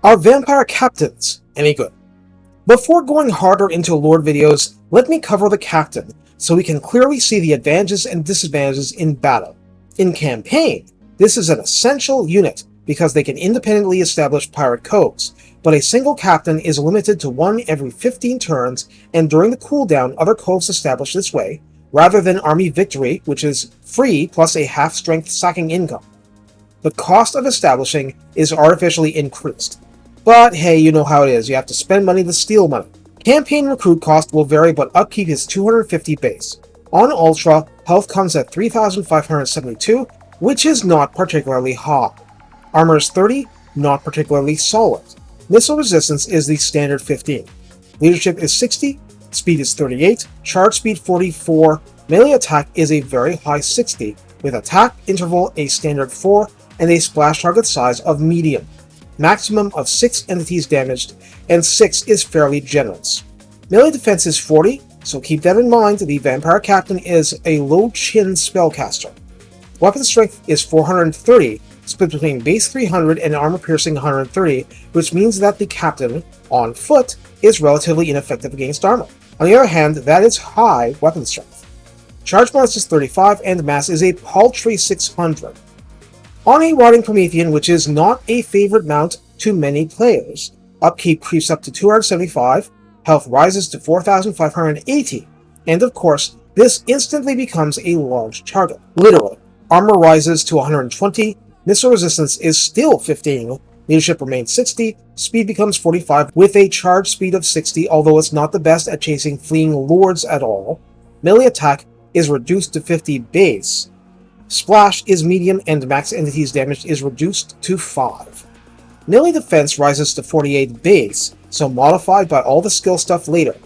Are vampire captains any good? Before going harder into lore videos, let me cover the captain, so we can clearly see the advantages and disadvantages in battle. In campaign, this is an essential unit because they can independently establish pirate codes, but a single captain is limited to one every 15 turns, and during the cooldown other codes established this way, rather than army victory, which is free plus a half-strength sacking income. The cost of establishing is artificially increased. But hey, you know how it is, you have to spend money to steal money. Campaign recruit cost will vary, but upkeep is 250 base. On Ultra, health comes at 3,572, which is not particularly high. Armor is 30, not particularly solid. Missile resistance is the standard 15. Leadership is 60, speed is 38, charge speed 44, melee attack is a very high 60, with attack interval a standard 4, and a splash target size of medium. Maximum of 6 entities damaged, and 6 is fairly generous. Melee defense is 40, so keep that in mind. The Vampire Captain is a low-chin spellcaster. Weapon strength is 430, split between base 300 and armor piercing 130, which means that the Captain, on foot, is relatively ineffective against armor. On the other hand, that is high weapon strength. Charge bonus is 35, and mass is a paltry 600. On a Riding Promethean, which is not a favorite mount to many players, upkeep creeps up to 275, health rises to 4,580, and of course, this instantly becomes a large target. Literally, armor rises to 120, missile resistance is still 15, leadership remains 60, speed becomes 45 with a charge speed of 60, although it's not the best at chasing fleeing lords at all. Melee attack is reduced to 50 base. Splash is medium, and max entities damaged is reduced to 5. Melee defense rises to 48 base, so modified by all the skill stuff later.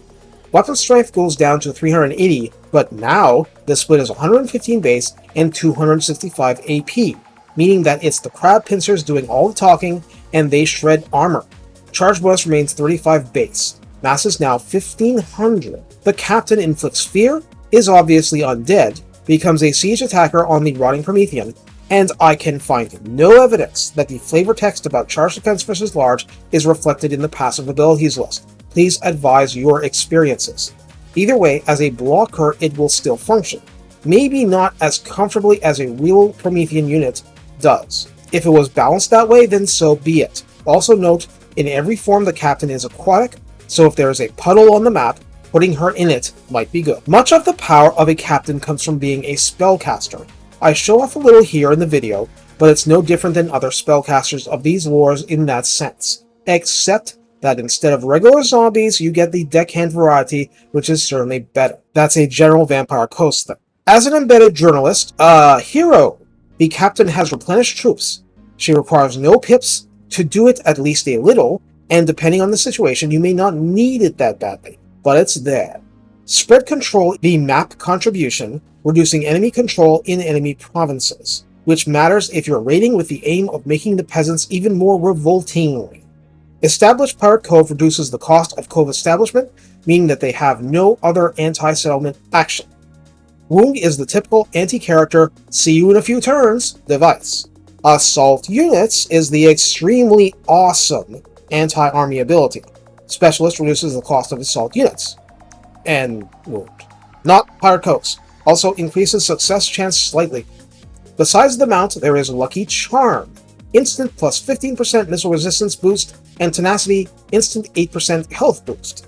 Weapon strength goes down to 380, but now the split is 115 base and 265 AP, meaning that it's the crab pincers doing all the talking, and they shred armor. Charge bonus remains 35 base. Mass is now 1500. The Captain inflicts fear, is obviously undead, becomes a siege attacker on the Rotting Promethean, and I can find no evidence that the flavor text about charge defense versus large is reflected in the passive abilities list. Please advise your experiences. Either way, as a blocker, it will still function. Maybe not as comfortably as a real Promethean unit does. If it was balanced that way, then so be it. Also note, in every form the Captain is aquatic, so if there is a puddle on the map, putting her in it might be good. Much of the power of a captain comes from being a spellcaster. I show off a little here in the video, but it's no different than other spellcasters of these lores in that sense, except that instead of regular zombies, you get the deckhand variety, which is certainly better. That's a general Vampire Coast thing. As an embedded journalist, hero, the captain has replenished troops. She requires no pips to do it at least a little, and depending on the situation, you may not need it that badly. But it's there. Spread control the map contribution, reducing enemy control in enemy provinces, which matters if you're raiding with the aim of making the peasants even more revoltingly. Established Pirate Cove reduces the cost of cove establishment, meaning that they have no other anti-settlement action. Wound is the typical anti-character, see you in a few turns device. Assault Units is the extremely awesome anti-army ability. Specialist reduces the cost of assault units. And wound. Not Pirate Coves. Also increases success chance slightly. Besides the mount, there is Lucky Charm. Instant plus 15% missile resistance boost, and Tenacity instant 8% health boost.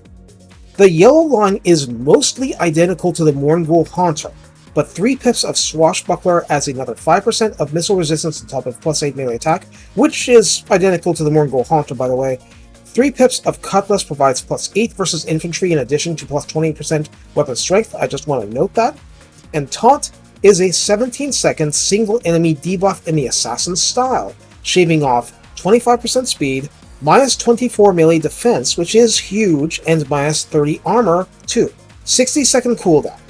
The yellow line is mostly identical to the Morngul Haunter, but 3 pips of Swashbuckler adds another 5% of missile resistance on top of plus 8 melee attack, which is identical to the Morngul Haunter, by the way. 3 pips of Cutlass provides plus 8 versus infantry in addition to plus 20% weapon strength, I just want to note that. And Taunt is a 17-second single enemy debuff in the Assassin style, shaving off 25% speed, minus 24 melee defense, which is huge, and minus 30 armor, too. 60-second cooldown.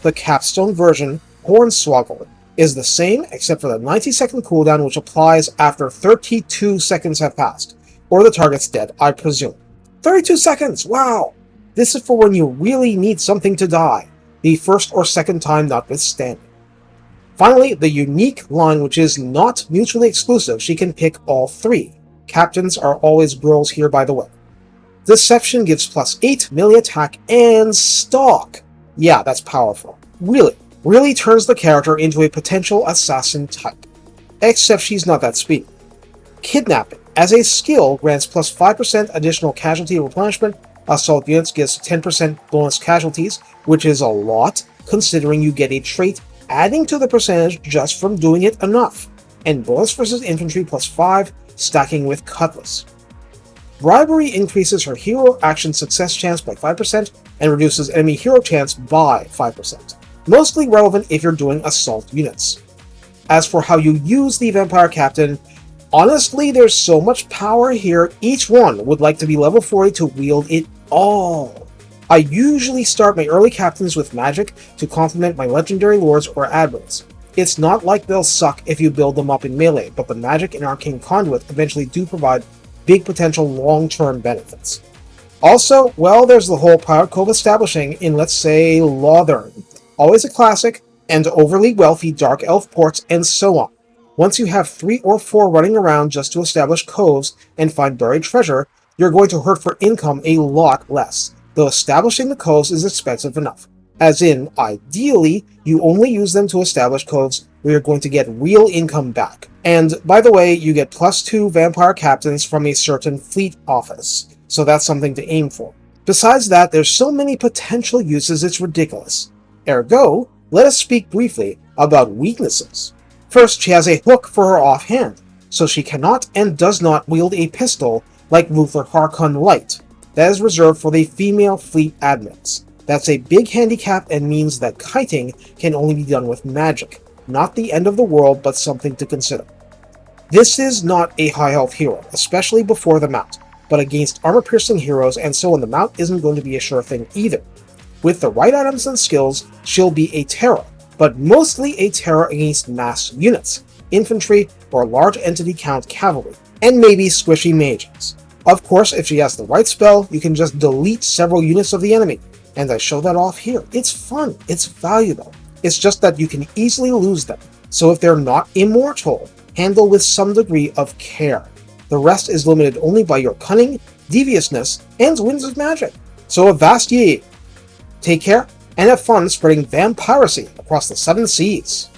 The capstone version, Hornswoggle, is the same except for the 90-second cooldown, which applies after 32 seconds have passed. Or the target's dead, I presume. 32 seconds! Wow! This is for when you really need something to die, the first or second time notwithstanding. Finally, the unique line, which is not mutually exclusive, she can pick all 3. Captains are always girls here, by the way. Deception gives +8 melee attack and stalk. Yeah, that's powerful. Really turns the character into a potential assassin type. Except she's not that speedy. Kidnapping, as a skill, grants +5% additional casualty replenishment. Assault units gives 10% bonus casualties, which is a lot, considering you get a trait adding to the percentage just from doing it enough. And bonus versus infantry +5, stacking with Cutlass. Bribery increases her hero action success chance by 5% and reduces enemy hero chance by 5%. Mostly relevant if you're doing assault units. As for how you use the Vampire Captain, honestly, there's so much power here, each one would like to be level 40 to wield it all. I usually start my early captains with magic to complement my legendary lords or admirals. It's not like they'll suck if you build them up in melee, but the magic and arcane conduit eventually do provide big potential long-term benefits. Also, well, there's the whole Pirate Cove establishing in, let's say, Lothern. Always a classic, and overly wealthy Dark Elf ports, and so on. Once you have 3 or 4 running around just to establish coves and find buried treasure, you're going to hurt for income a lot less, though establishing the coves is expensive enough. As in, ideally, you only use them to establish coves where you're going to get real income back. And, by the way, you get +2 vampire captains from a certain fleet office, so that's something to aim for. Besides that, there's so many potential uses it's ridiculous. Ergo, let us speak briefly about weaknesses. First, she has a hook for her offhand, so she cannot and does not wield a pistol like Luther Harkon Light. That is reserved for the female fleet admins. That's a big handicap and means that kiting can only be done with magic. Not the end of the world, but something to consider. This is not a high health hero, especially before the mount, but against armor-piercing heroes and so on the mount isn't going to be a sure thing either. With the right items and skills, she'll be a terror, but mostly a terror against mass units, infantry, or large entity count cavalry, and maybe squishy mages. Of course, if she has the right spell, you can just delete several units of the enemy, and I show that off here. It's fun, it's valuable. It's just that you can easily lose them, so if they're not immortal, handle with some degree of care. The rest is limited only by your cunning, deviousness, and winds of magic. So avast ye! Take care, and have fun spreading vampiracy across the 7 seas.